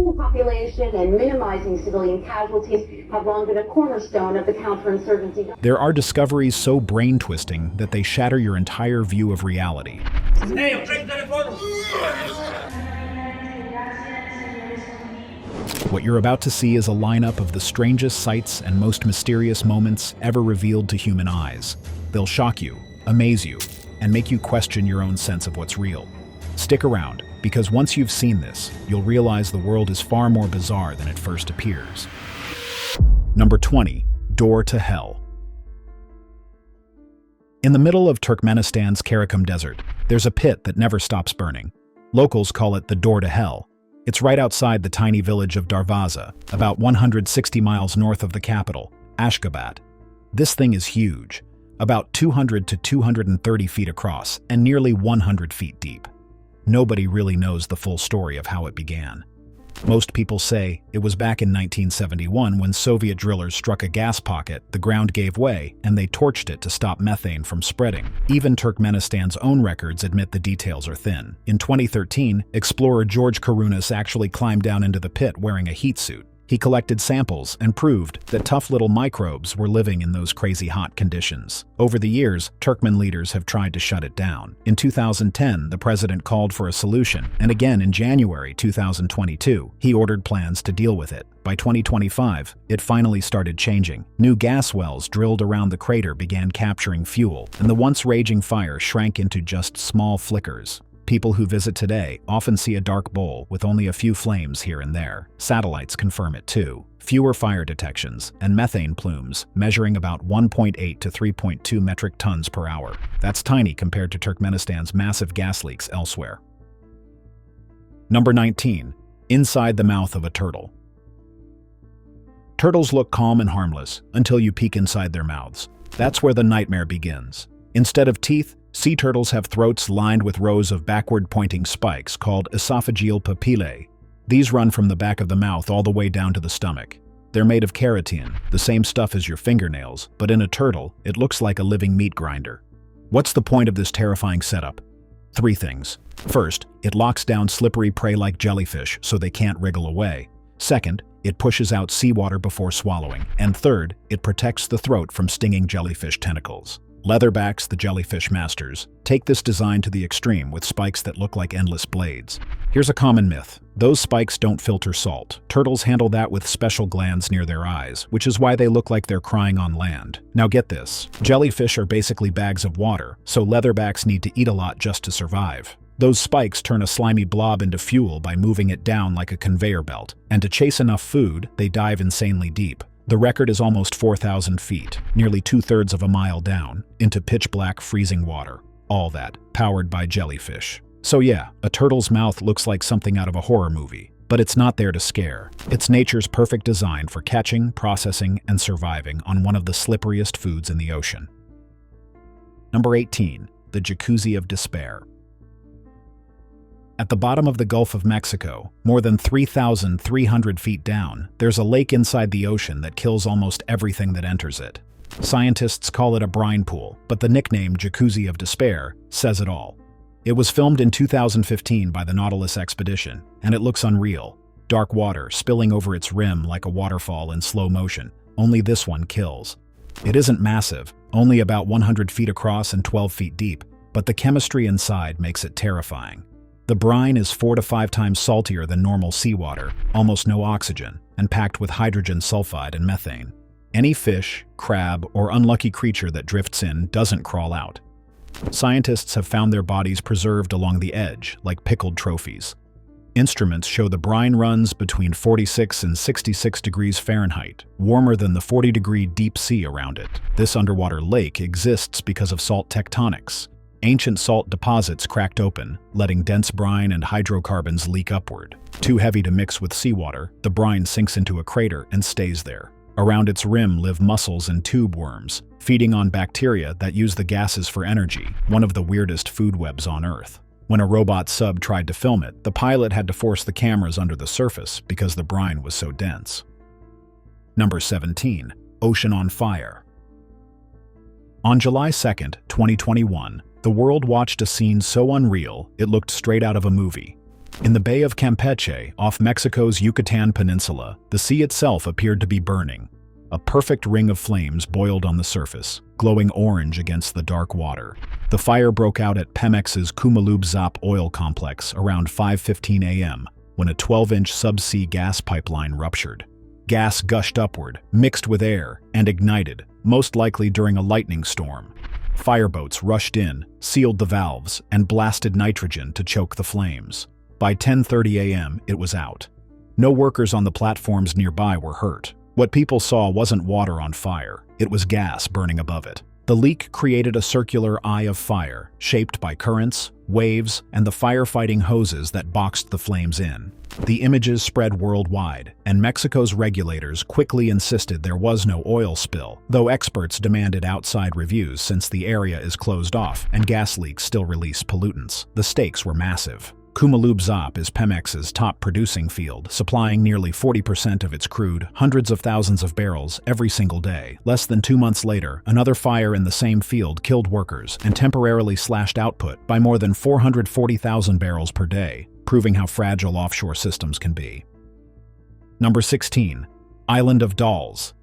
controlling the population and minimizing civilian casualties have long been a cornerstone of the counterinsurgency. There are discoveries so brain-twisting that they shatter your entire view of reality. What you're about to see is a lineup of the strangest sights and most mysterious moments ever revealed to human eyes. They'll shock you, amaze you, and make you question your own sense of what's real. Stick around, because once you've seen this, you'll realize the world is far more bizarre than it first appears. Number 20. Door to Hell. In the middle of Turkmenistan's Karakum Desert, there's a pit that never stops burning. Locals call it the Door to Hell. It's right outside the tiny village of Darvaza, about 160 miles north of the capital, Ashgabat. This thing is huge, about 200 to 230 feet across and nearly 100 feet deep. Nobody really knows the full story of how it began. Most people say it was back in 1971 when Soviet drillers struck a gas pocket, the ground gave way, and they torched it to stop methane from spreading. Even Turkmenistan's own records admit the details are thin. In 2013, explorer George Karunas actually climbed down into the pit wearing a heat suit. He collected samples and proved that tough little microbes were living in those crazy hot conditions. Over the years, Turkmen leaders have tried to shut it down. In 2010, the president called for a solution, and again in January 2022, he ordered plans to deal with it. By 2025, it finally started changing. New gas wells drilled around the crater began capturing fuel, and the once raging fire shrank into just small flickers. People who visit today often see a dark bowl with only a few flames here and there. Satellites confirm it too. Fewer fire detections and methane plumes measuring about 1.8 to 3.2 metric tons per hour. That's tiny compared to Turkmenistan's massive gas leaks elsewhere. Number 19. Inside the mouth of a turtle. Turtles look calm and harmless until you peek inside their mouths. That's where the nightmare begins. Instead of teeth, sea turtles have throats lined with rows of backward-pointing spikes called esophageal papillae. These run from the back of the mouth all the way down to the stomach. They're made of keratin, the same stuff as your fingernails, but in a turtle, it looks like a living meat grinder. What's the point of this terrifying setup? 3 things. First, it locks down slippery prey like jellyfish so they can't wriggle away. Second, it pushes out seawater before swallowing. And third, it protects the throat from stinging jellyfish tentacles. Leatherbacks, the jellyfish masters, take this design to the extreme with spikes that look like endless blades. Here's a common myth. Those spikes don't filter salt. Turtles handle that with special glands near their eyes, which is why they look like they're crying on land. Now get this. Jellyfish are basically bags of water, so leatherbacks need to eat a lot just to survive. Those spikes turn a slimy blob into fuel by moving it down like a conveyor belt, and to chase enough food, they dive insanely deep. The record is almost 4,000 feet, nearly 2/3 of a mile down, into pitch-black freezing water. All that, powered by jellyfish. So yeah, a turtle's mouth looks like something out of a horror movie, but it's not there to scare. It's nature's perfect design for catching, processing, and surviving on one of the slipperiest foods in the ocean. Number 18. The Jacuzzi of Despair. At the bottom of the Gulf of Mexico, more than 3,300 feet down, there's a lake inside the ocean that kills almost everything that enters it. Scientists call it a brine pool, but the nickname Jacuzzi of Despair says it all. It was filmed in 2015 by the Nautilus expedition, and it looks unreal. Dark water spilling over its rim like a waterfall in slow motion. Only this one kills. It isn't massive, only about 100 feet across and 12 feet deep, but the chemistry inside makes it terrifying. The brine is 4 to 5 times saltier than normal seawater, almost no oxygen, and packed with hydrogen sulfide and methane. Any fish, crab, or unlucky creature that drifts in doesn't crawl out. Scientists have found their bodies preserved along the edge, like pickled trophies. Instruments show the brine runs between 46 and 66 degrees Fahrenheit, warmer than the 40-degree deep sea around it. This underwater lake exists because of salt tectonics. Ancient salt deposits cracked open, letting dense brine and hydrocarbons leak upward. Too heavy to mix with seawater, the brine sinks into a crater and stays there. Around its rim live mussels and tube worms, feeding on bacteria that use the gases for energy, one of the weirdest food webs on Earth. When a robot sub tried to film it, the pilot had to force the cameras under the surface because the brine was so dense. Number 17. Ocean on Fire. On July 2, 2021, the world watched a scene so unreal it looked straight out of a movie. In the Bay of Campeche, off Mexico's Yucatan Peninsula, the sea itself appeared to be burning. A perfect ring of flames boiled on the surface, glowing orange against the dark water. The fire broke out at Pemex's Kumalub-Zap oil complex around 5:15 a.m. when a 12-inch subsea gas pipeline ruptured. Gas gushed upward, mixed with air, and ignited, most likely during a lightning storm. Fireboats rushed in, sealed the valves, and blasted nitrogen to choke the flames. By 10:30 a.m., it was out. No workers on the platforms nearby were hurt. What people saw wasn't water on fire, it was gas burning above it. The leak created a circular eye of fire, shaped by currents, waves, and the firefighting hoses that boxed the flames in. The images spread worldwide, and Mexico's regulators quickly insisted there was no oil spill, though experts demanded outside reviews since the area is closed off and gas leaks still release pollutants. The stakes were massive. Kumalub-Zap is Pemex's top producing field, supplying nearly 40% of its crude, hundreds of thousands of barrels every single day. Less than 2 months later, another fire in the same field killed workers and temporarily slashed output by more than 440,000 barrels per day, proving how fragile offshore systems can be. Number 16. Island of Dolls.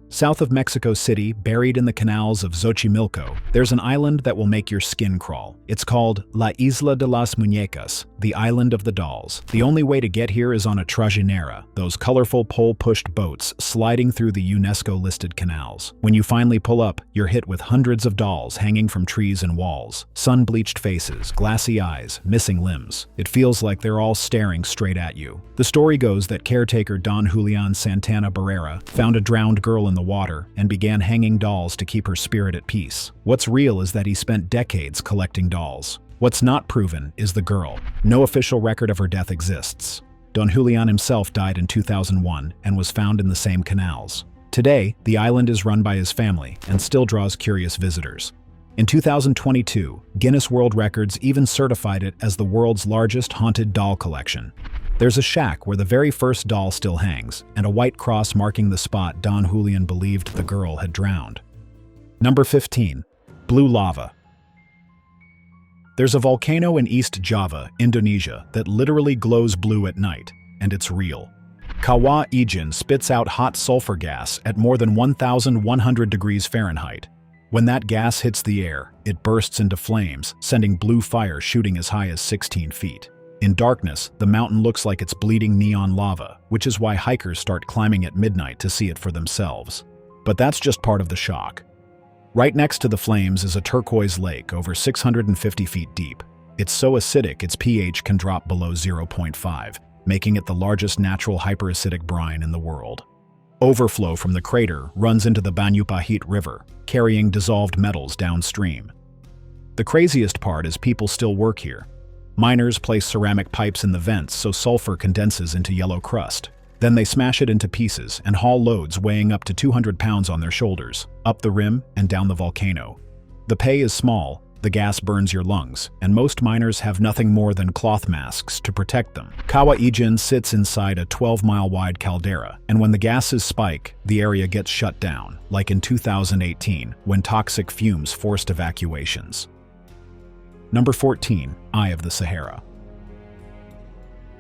South of Mexico City, buried in the canals of Xochimilco, there's an island that will make your skin crawl. It's called La Isla de las Muñecas, the Island of the Dolls. The only way to get here is on a trajinera, those colorful pole-pushed boats sliding through the UNESCO-listed canals. When you finally pull up, you're hit with hundreds of dolls hanging from trees and walls. Sun-bleached faces, glassy eyes, missing limbs. It feels like they're all staring straight at you. The story goes that caretaker Don Julian Santana Barrera found a drowned girl in the water and began hanging dolls to keep her spirit at peace. What's real is that he spent decades collecting dolls. What's not proven is the girl. No official record of her death exists. Don Julian himself died in 2001 and was found in the same canals. Today, the island is run by his family and still draws curious visitors. In 2022, Guinness World Records even certified it as the world's largest haunted doll collection. There's a shack where the very first doll still hangs, and a white cross marking the spot Don Julian believed the girl had drowned. Number 15. Blue lava. There's a volcano in East Java, Indonesia, that literally glows blue at night, and it's real. Kawah Ijen spits out hot sulfur gas at more than 1,100 degrees Fahrenheit. When that gas hits the air, it bursts into flames, sending blue fire shooting as high as 16 feet. In darkness, the mountain looks like it's bleeding neon lava, which is why hikers start climbing at midnight to see it for themselves. But that's just part of the shock. Right next to the flames is a turquoise lake over 650 feet deep. It's so acidic its pH can drop below 0.5, making it the largest natural hyperacidic brine in the world. Overflow from the crater runs into the Banyupahit River, carrying dissolved metals downstream. The craziest part is people still work here. Miners place ceramic pipes in the vents so sulfur condenses into yellow crust. Then they smash it into pieces and haul loads weighing up to 200 pounds on their shoulders, up the rim and down the volcano. The pay is small, the gas burns your lungs, and most miners have nothing more than cloth masks to protect them. Kawah Ijen sits inside a 12-mile-wide caldera, and when the gases spike, the area gets shut down, like in 2018, when toxic fumes forced evacuations. Number 14. Eye of the Sahara.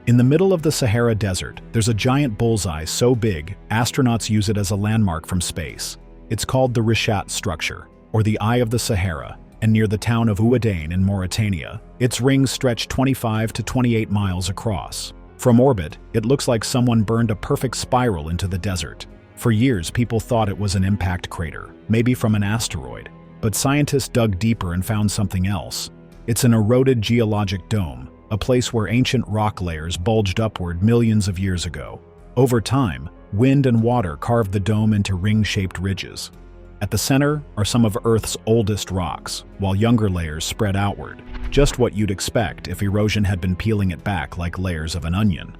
In the middle of the Sahara Desert, there's a giant bullseye so big, astronauts use it as a landmark from space. It's called the Rishat structure, or the Eye of the Sahara, and near the town of Ouaddain in Mauritania, its rings stretch 25 to 28 miles across. From orbit, it looks like someone burned a perfect spiral into the desert. For years, people thought it was an impact crater, maybe from an asteroid. But scientists dug deeper and found something else. It's an eroded geologic dome, a place where ancient rock layers bulged upward millions of years ago. Over time, wind and water carved the dome into ring-shaped ridges. At the center are some of Earth's oldest rocks, while younger layers spread outward, just what you'd expect if erosion had been peeling it back like layers of an onion.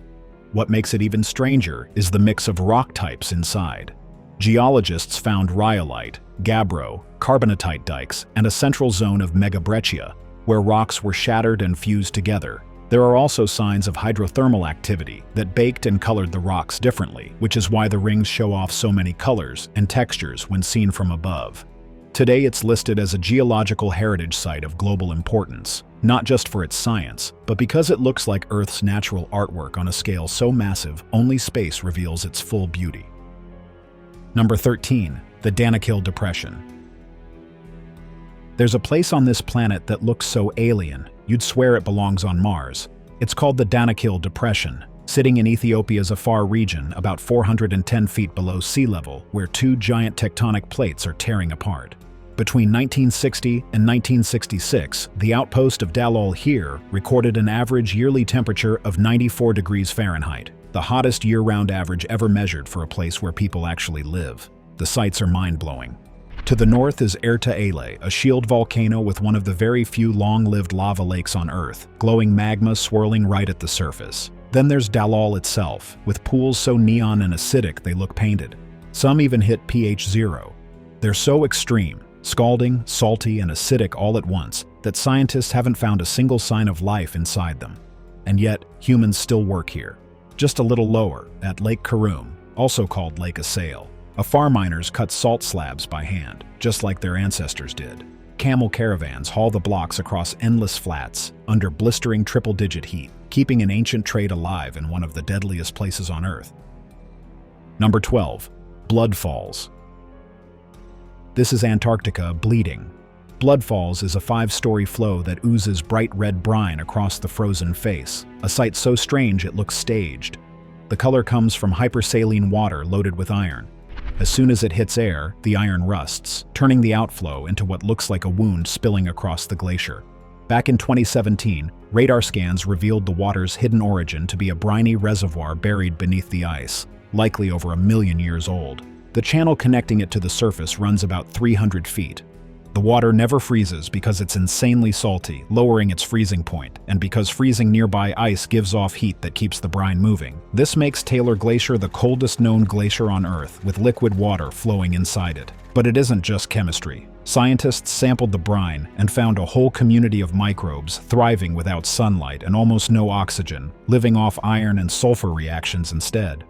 What makes it even stranger is the mix of rock types inside. Geologists found rhyolite, gabbro, carbonatite dikes, and a central zone of megabreccia, where rocks were shattered and fused together. There are also signs of hydrothermal activity that baked and colored the rocks differently, which is why the rings show off so many colors and textures when seen from above. Today it's listed as a geological heritage site of global importance. not just for its science, but because it looks like Earth's natural artwork on a scale so massive only space reveals its full beauty. Number 13. The Danakil Depression. There's a place on this planet that looks so alien, you'd swear it belongs on Mars. It's called the Danakil Depression, sitting in Ethiopia's Afar region about 410 feet below sea level, where two giant tectonic plates are tearing apart. Between 1960 and 1966, the outpost of Dalol here recorded an average yearly temperature of 94 degrees Fahrenheit, the hottest year-round average ever measured for a place where people actually live. The sights are mind-blowing. To the north is Erta Ele, a shield volcano with one of the very few long-lived lava lakes on Earth, glowing magma swirling right at the surface. Then there's Dalol itself, with pools so neon and acidic they look painted. Some even hit pH 0. They're so extreme, scalding, salty, and acidic all at once, that scientists haven't found a single sign of life inside them. And yet, humans still work here. Just a little lower, at Lake Karun, also called Lake Assail. Afar miners cut salt slabs by hand, just like their ancestors did. Camel caravans haul the blocks across endless flats, under blistering triple-digit heat, keeping an ancient trade alive in one of the deadliest places on Earth. Number 12. Blood Falls. This is Antarctica bleeding. Blood Falls is a 5-story flow that oozes bright red brine across the frozen face, a sight so strange it looks staged. The color comes from hypersaline water loaded with iron. As soon as it hits air, the iron rusts, turning the outflow into what looks like a wound spilling across the glacier. Back in 2017, radar scans revealed the water's hidden origin to be a briny reservoir buried beneath the ice, likely over 1 million years old. The channel connecting it to the surface runs about 300 feet. The water never freezes because it's insanely salty, lowering its freezing point, and because freezing nearby ice gives off heat that keeps the brine moving. This makes Taylor Glacier the coldest known glacier on Earth, with liquid water flowing inside it. But it isn't just chemistry. Scientists sampled the brine and found a whole community of microbes thriving without sunlight and almost no oxygen, living off iron and sulfur reactions instead.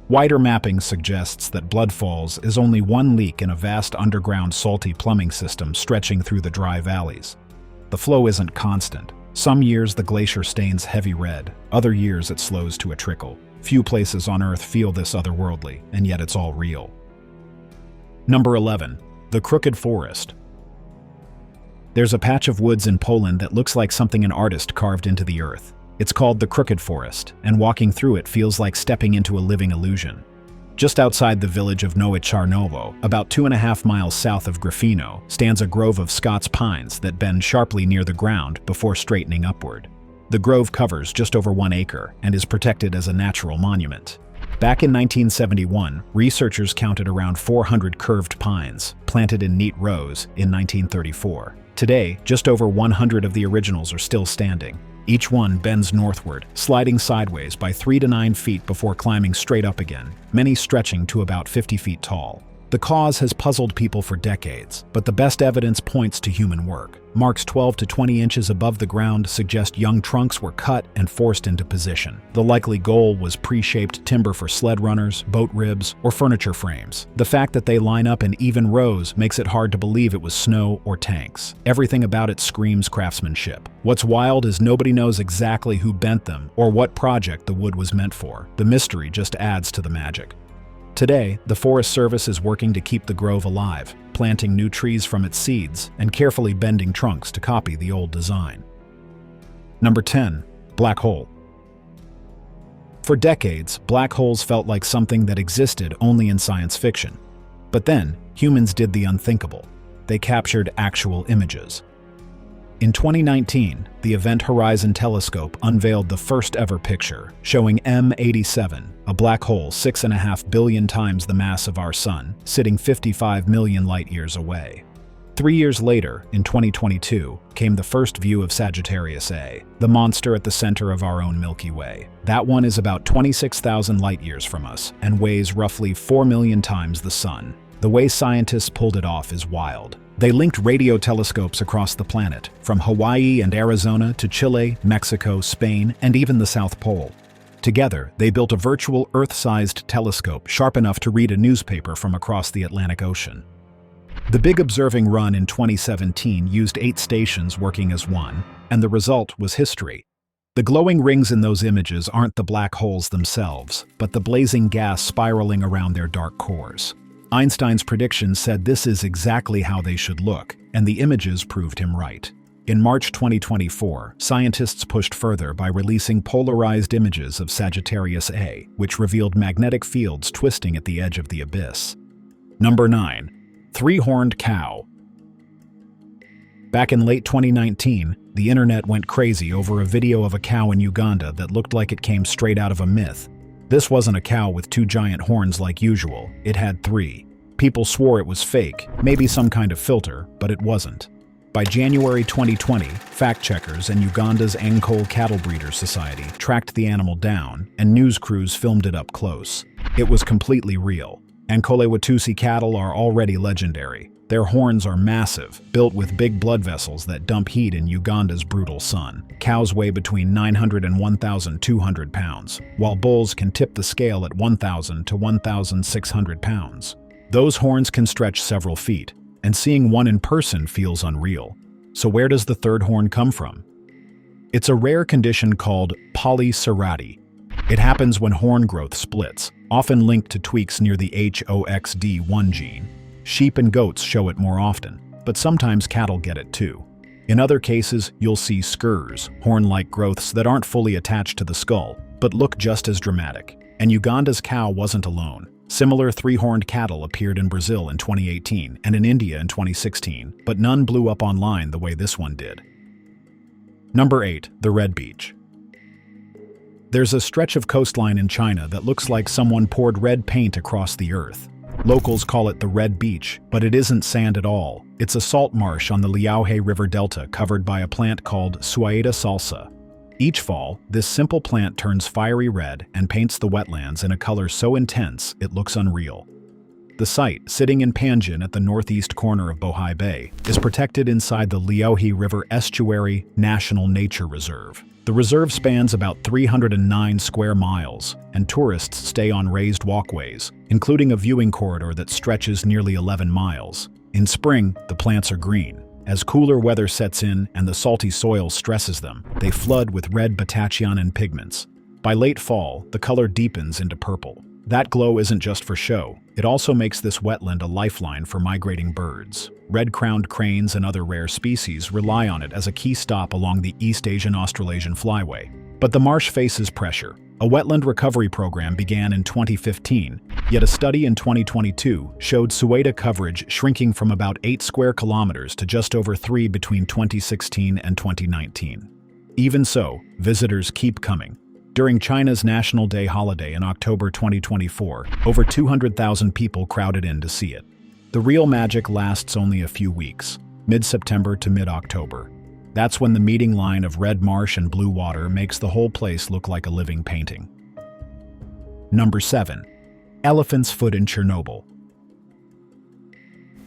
Wider mapping suggests that Blood Falls is only one leak in a vast underground salty plumbing system stretching through the dry valleys. The flow isn't constant. Some years the glacier stains heavy red, other years it slows to a trickle. Few places on Earth feel this otherworldly, and yet it's all real. Number 11. The Crooked Forest. There's a patch of woods in Poland that looks like something an artist carved into the earth. It's called the Crooked Forest, and walking through it feels like stepping into a living illusion. Just outside the village of Nowe Czarnowo, about 2.5 miles south of Gryfino, stands a grove of Scots pines that bend sharply near the ground before straightening upward. The grove covers just over 1 acre and is protected as a natural monument. Back in 1971, researchers counted around 400 curved pines, planted in neat rows, in 1934. Today, just over 100 of the originals are still standing. Each one bends northward, sliding sideways by 3 to 9 feet before climbing straight up again, many stretching to about 50 feet tall. The cause has puzzled people for decades, but the best evidence points to human work. Marks 12 to 20 inches above the ground suggest young trunks were cut and forced into position. The likely goal was pre-shaped timber for sled runners, boat ribs, or furniture frames. The fact that they line up in even rows makes it hard to believe it was snow or tanks. Everything about it screams craftsmanship. What's wild is nobody knows exactly who bent them or what project the wood was meant for. The mystery just adds to the magic. Today, the Forest Service is working to keep the grove alive, planting new trees from its seeds and carefully bending trunks to copy the old design. Number 10. Black hole. For decades, black holes felt like something that existed only in science fiction. But then, humans did the unthinkable. They captured actual images. In 2019, the Event Horizon Telescope unveiled the first ever picture, showing M87, a black hole 6.5 billion times the mass of our Sun, sitting 55 million light-years away. 3 years later, in 2022, came the first view of Sagittarius A, the monster at the center of our own Milky Way. That one is about 26,000 light-years from us and weighs roughly 4 million times the Sun. The way scientists pulled it off is wild. They linked radio telescopes across the planet, from Hawaii and Arizona to Chile, Mexico, Spain, and even the South Pole. Together, they built a virtual Earth-sized telescope sharp enough to read a newspaper from across the Atlantic Ocean. The big observing run in 2017 used 8 stations working as one, and the result was history. The glowing rings in those images aren't the black holes themselves, but the blazing gas spiraling around their dark cores. Einstein's prediction said this is exactly how they should look, and the images proved him right. In March 2024, scientists pushed further by releasing polarized images of Sagittarius A, which revealed magnetic fields twisting at the edge of the abyss. Number 9. Three-horned cow. Back in late 2019, the internet went crazy over a video of a cow in Uganda that looked like it came straight out of a myth. This wasn't a cow with 2 giant horns like usual, it had 3. People swore it was fake, maybe some kind of filter, but it wasn't. By January 2020, fact-checkers and Uganda's Ankole Cattle Breeders Society tracked the animal down, and news crews filmed it up close. It was completely real. Ankole Watusi cattle are already legendary. Their horns are massive, built with big blood vessels that dump heat in Uganda's brutal sun. Cows weigh between 900 and 1,200 pounds, while bulls can tip the scale at 1,000 to 1,600 pounds. Those horns can stretch several feet, and seeing one in person feels unreal. So where does the third horn come from? It's a rare condition called polycerati. It happens when horn growth splits, often linked to tweaks near the HOXD1 gene. Sheep and goats show it more often, but sometimes cattle get it too. In other cases, you'll see skurs, horn-like growths that aren't fully attached to the skull, but look just as dramatic. And Uganda's cow wasn't alone. Similar three-horned cattle appeared in Brazil in 2018 and in India in 2016, but none blew up online the way this one did. Number 8. The Red Beach. There's a stretch of coastline in China that looks like someone poured red paint across the earth. Locals call it the Red Beach, but it isn't sand at all. It's a salt marsh on the Liaohe River Delta covered by a plant called Suaeda salsa. Each fall, this simple plant turns fiery red and paints the wetlands in a color so intense it looks unreal. The site, sitting in Panjin at the northeast corner of Bohai Bay, is protected inside the Liaohe River Estuary National Nature Reserve. The reserve spans about 309 square miles, and tourists stay on raised walkways, including a viewing corridor that stretches nearly 11 miles. In spring, the plants are green. As cooler weather sets in and the salty soil stresses them, they flood with red batachianin pigments. By late fall, the color deepens into purple. That glow isn't just for show, it also makes this wetland a lifeline for migrating birds. Red-crowned cranes and other rare species rely on it as a key stop along the East Asian-Australasian flyway. But the marsh faces pressure. A wetland recovery program began in 2015, yet a study in 2022 showed Suaeda coverage shrinking from about 8 square kilometers to just over 3 between 2016 and 2019. Even so, visitors keep coming. During China's National Day holiday in October 2024, over 200,000 people crowded in to see it. The real magic lasts only a few weeks, mid-September to mid-October. That's when the meeting line of red marsh and blue water makes the whole place look like a living painting. Number 7. Elephant's foot in Chernobyl.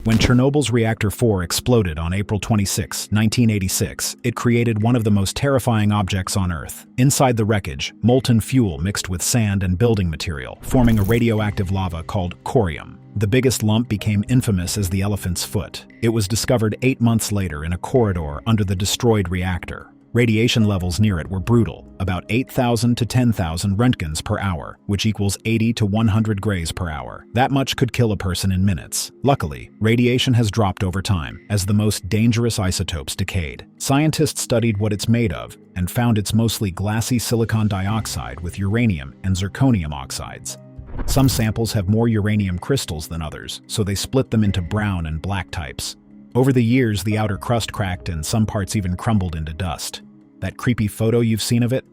When Chernobyl's Reactor 4 exploded on April 26, 1986, it created one of the most terrifying objects on Earth. Inside the wreckage, molten fuel mixed with sand and building material, forming a radioactive lava called corium. The biggest lump became infamous as the elephant's foot. It was discovered 8 months later in a corridor under the destroyed reactor. Radiation levels near it were brutal, about 8,000 to 10,000 Röntgens per hour, which equals 80 to 100 grays per hour. That much could kill a person in minutes. Luckily, radiation has dropped over time, as the most dangerous isotopes decayed. Scientists studied what it's made of, and found it's mostly glassy silicon dioxide with uranium and zirconium oxides. Some samples have more uranium crystals than others, so they split them into brown and black types. Over the years, the outer crust cracked and some parts even crumbled into dust. That creepy photo you've seen of it?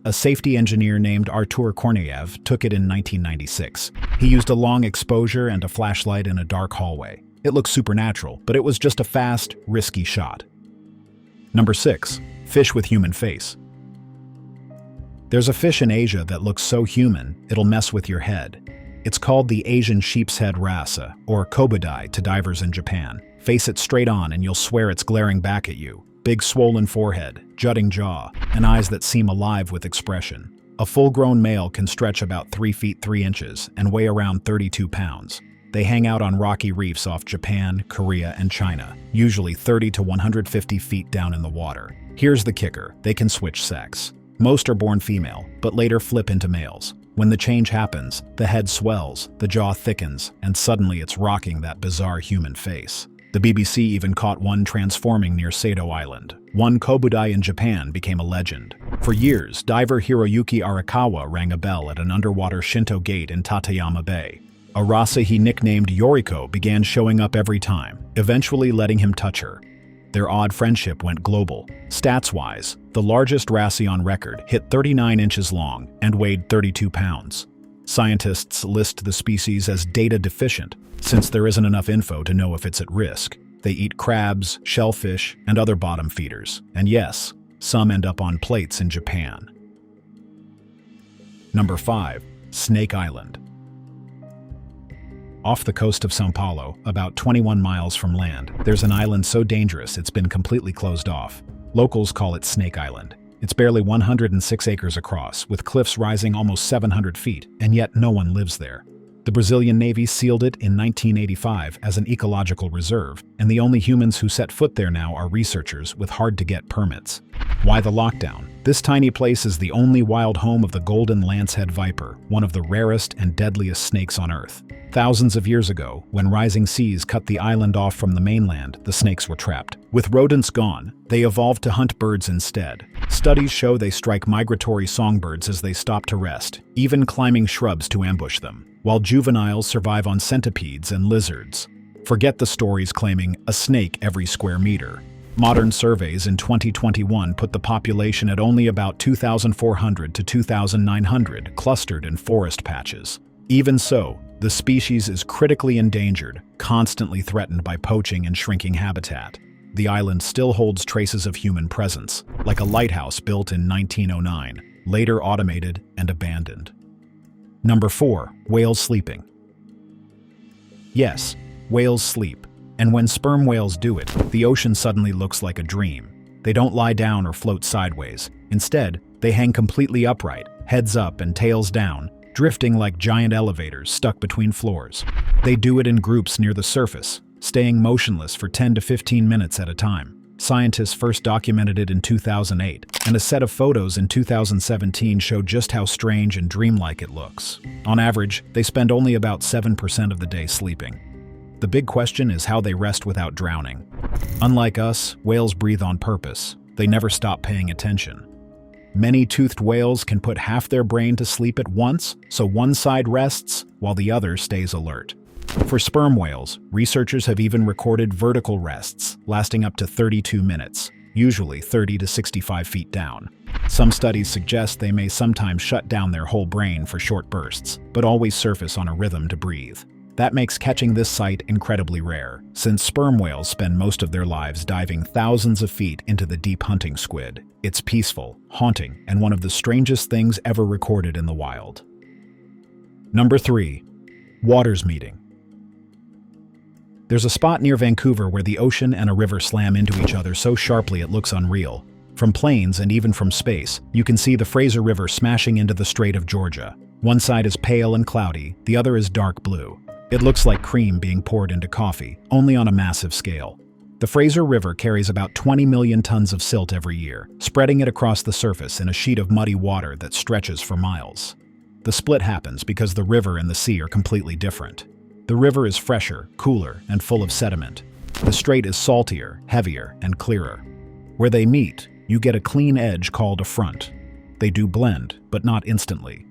A safety engineer named Artur Korneyev took it in 1996. He used a long exposure and a flashlight in a dark hallway. It looked supernatural, but it was just a fast, risky shot. Number 6. Fish with human face. There's a fish in Asia that looks so human, it'll mess with your head. It's called the Asian sheep's head wrasse, or kobudai to divers in Japan. Face it straight on and you'll swear it's glaring back at you. Big swollen forehead, jutting jaw, and eyes that seem alive with expression. A full-grown male can stretch about 3 feet 3 inches and weigh around 32 pounds. They hang out on rocky reefs off Japan, Korea, and China, usually 30 to 150 feet down in the water. Here's the kicker: they can switch sex. Most are born female, but later flip into males. When the change happens, the head swells, the jaw thickens, and suddenly it's rocking that bizarre human face. The BBC even caught one transforming near Sado Island. One Kobudai in Japan became a legend. For years, diver Hiroyuki Arakawa rang a bell at an underwater Shinto gate in Tateyama Bay. A rasa he nicknamed Yoriko began showing up every time, eventually letting him touch her. Their odd friendship went global. Stats-wise, the largest rasi on record hit 39 inches long and weighed 32 pounds. Scientists list the species as data deficient, since there isn't enough info to know if it's at risk. They eat crabs, shellfish, and other bottom feeders. And yes, some end up on plates in Japan. Number 5. Snake Island. Off the coast of São Paulo, about 21 miles from land, there's an island so dangerous it's been completely closed off. Locals call it Snake Island. It's barely 106 acres across, with cliffs rising almost 700 feet, and yet no one lives there. The Brazilian Navy sealed it in 1985 as an ecological reserve, and the only humans who set foot there now are researchers with hard-to-get permits. Why the lockdown? This tiny place is the only wild home of the golden lancehead viper, one of the rarest and deadliest snakes on Earth. Thousands of years ago, when rising seas cut the island off from the mainland, the snakes were trapped. With rodents gone, they evolved to hunt birds instead. Studies show they strike migratory songbirds as they stop to rest, even climbing shrubs to ambush them, while juveniles survive on centipedes and lizards. Forget the stories claiming a snake every square meter. Modern surveys in 2021 put the population at only about 2,400 to 2,900, clustered in forest patches. Even so, the species is critically endangered, constantly threatened by poaching and shrinking habitat. The island still holds traces of human presence, like a lighthouse built in 1909, later automated and abandoned. Number 4. Whales sleeping. Yes, whales sleep. And when sperm whales do it, the ocean suddenly looks like a dream. They don't lie down or float sideways. Instead, they hang completely upright, heads up and tails down, drifting like giant elevators stuck between floors. They do it in groups near the surface, staying motionless for 10 to 15 minutes at a time. Scientists first documented it in 2008, and a set of photos in 2017 showed just how strange and dreamlike it looks. On average, they spend only about 7% of the day sleeping. The big question is how they rest without drowning. Unlike us, whales breathe on purpose. They never stop paying attention. Many toothed whales can put half their brain to sleep at once, so one side rests while the other stays alert. For sperm whales, researchers have even recorded vertical rests, lasting up to 32 minutes, usually 30 to 65 feet down. Some studies suggest they may sometimes shut down their whole brain for short bursts, but always surface on a rhythm to breathe. That makes catching this sight incredibly rare, since sperm whales spend most of their lives diving thousands of feet into the deep hunting squid. It's peaceful, haunting, and one of the strangest things ever recorded in the wild. Number 3. Waters meeting. There's a spot near Vancouver where the ocean and a river slam into each other so sharply it looks unreal. From planes and even from space, you can see the Fraser River smashing into the Strait of Georgia. One side is pale and cloudy, the other is dark blue. It looks like cream being poured into coffee, only on a massive scale. The Fraser River carries about 20 million tons of silt every year, spreading it across the surface in a sheet of muddy water that stretches for miles. The split happens because the river and the sea are completely different. The river is fresher, cooler, and full of sediment. The strait is saltier, heavier, and clearer. Where they meet, you get a clean edge called a front. They do blend, but not instantly.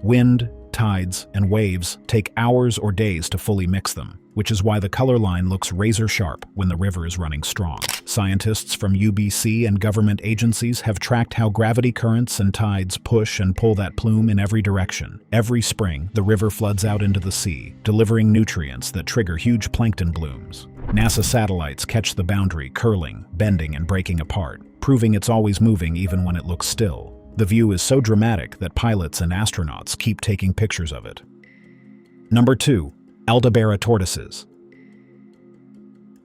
Wind, tides, and waves take hours or days to fully mix them, which is why the color line looks razor sharp when the river is running strong. Scientists from UBC and government agencies have tracked how gravity currents and tides push and pull that plume in every direction. Every spring, the river floods out into the sea, delivering nutrients that trigger huge plankton blooms. NASA satellites catch the boundary curling, bending, and breaking apart, proving it's always moving even when it looks still. The view is so dramatic that pilots and astronauts keep taking pictures of it. Number 2. Aldabra tortoises.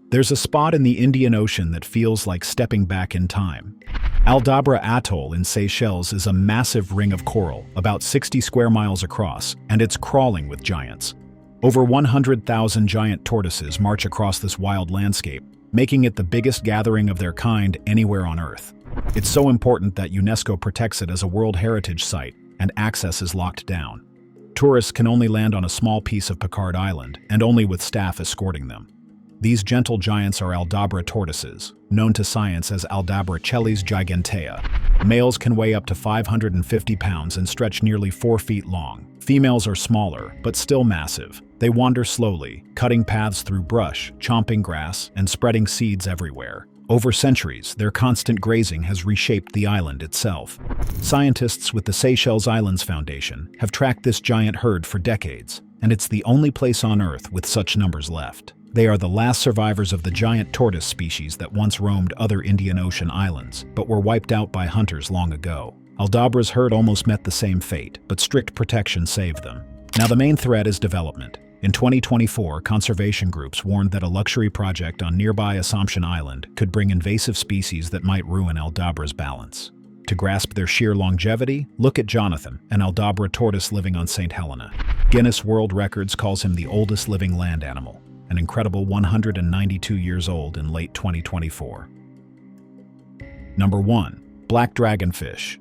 There's a spot in the Indian Ocean that feels like stepping back in time. Aldabra Atoll in Seychelles is a massive ring of coral, about 60 square miles across, and it's crawling with giants. Over 100,000 giant tortoises march across this wild landscape, making it the biggest gathering of their kind anywhere on Earth. It's so important that UNESCO protects it as a World Heritage Site, and access is locked down. Tourists can only land on a small piece of Picard Island, and only with staff escorting them. These gentle giants are Aldabra tortoises, known to science as Aldabra gigantea. Males can weigh up to 550 pounds and stretch nearly 4 feet long. Females are smaller, but still massive. They wander slowly, cutting paths through brush, chomping grass, and spreading seeds everywhere. Over centuries, their constant grazing has reshaped the island itself. Scientists with the Seychelles Islands Foundation have tracked this giant herd for decades, and it's the only place on Earth with such numbers left. They are the last survivors of the giant tortoise species that once roamed other Indian Ocean islands, but were wiped out by hunters long ago. Aldabra's herd almost met the same fate, but strict protection saved them. Now the main threat is development. In 2024, conservation groups warned that a luxury project on nearby Assumption Island could bring invasive species that might ruin Aldabra's balance. To grasp their sheer longevity, look at Jonathan, an Aldabra tortoise living on St. Helena. Guinness World Records calls him the oldest living land animal, an incredible 192 years old in late 2024. Number 1. Black dragonfish.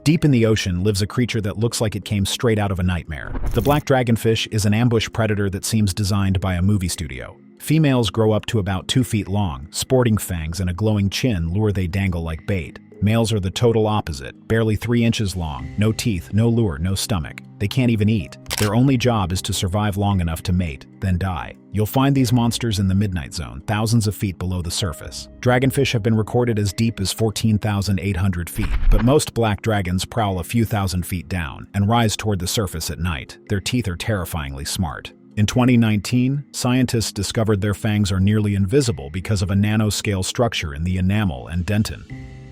Deep in the ocean lives a creature that looks like it came straight out of a nightmare. The black dragonfish is an ambush predator that seems designed by a movie studio. Females grow up to about 2 feet long, sporting fangs and a glowing chin lure they dangle like bait. Males are the total opposite, barely 3 inches long, no teeth, no lure, no stomach. They can't even eat. Their only job is to survive long enough to mate, then die. You'll find these monsters in the midnight zone, thousands of feet below the surface. Dragonfish have been recorded as deep as 14,800 feet, but most black dragons prowl a few thousand feet down and rise toward the surface at night. Their teeth are terrifyingly smart. In 2019, scientists discovered their fangs are nearly invisible because of a nanoscale structure in the enamel and dentin.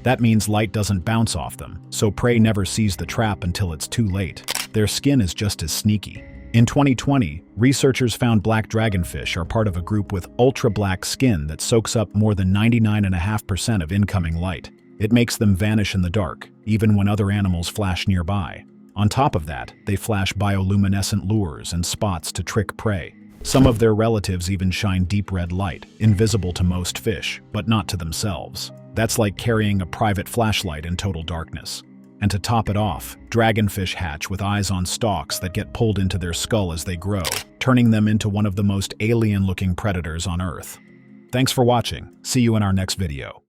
That means light doesn't bounce off them, so prey never sees the trap until it's too late. Their skin is just as sneaky. In 2020, researchers found black dragonfish are part of a group with ultra-black skin that soaks up more than 99.5% of incoming light. It makes them vanish in the dark, even when other animals flash nearby. On top of that, they flash bioluminescent lures and spots to trick prey. Some of their relatives even shine deep red light, invisible to most fish, but not to themselves. That's like carrying a private flashlight in total darkness. And to top it off, dragonfish hatch with eyes on stalks that get pulled into their skull as they grow, turning them into one of the most alien-looking predators on Earth. Thanks for watching. See you in our next video.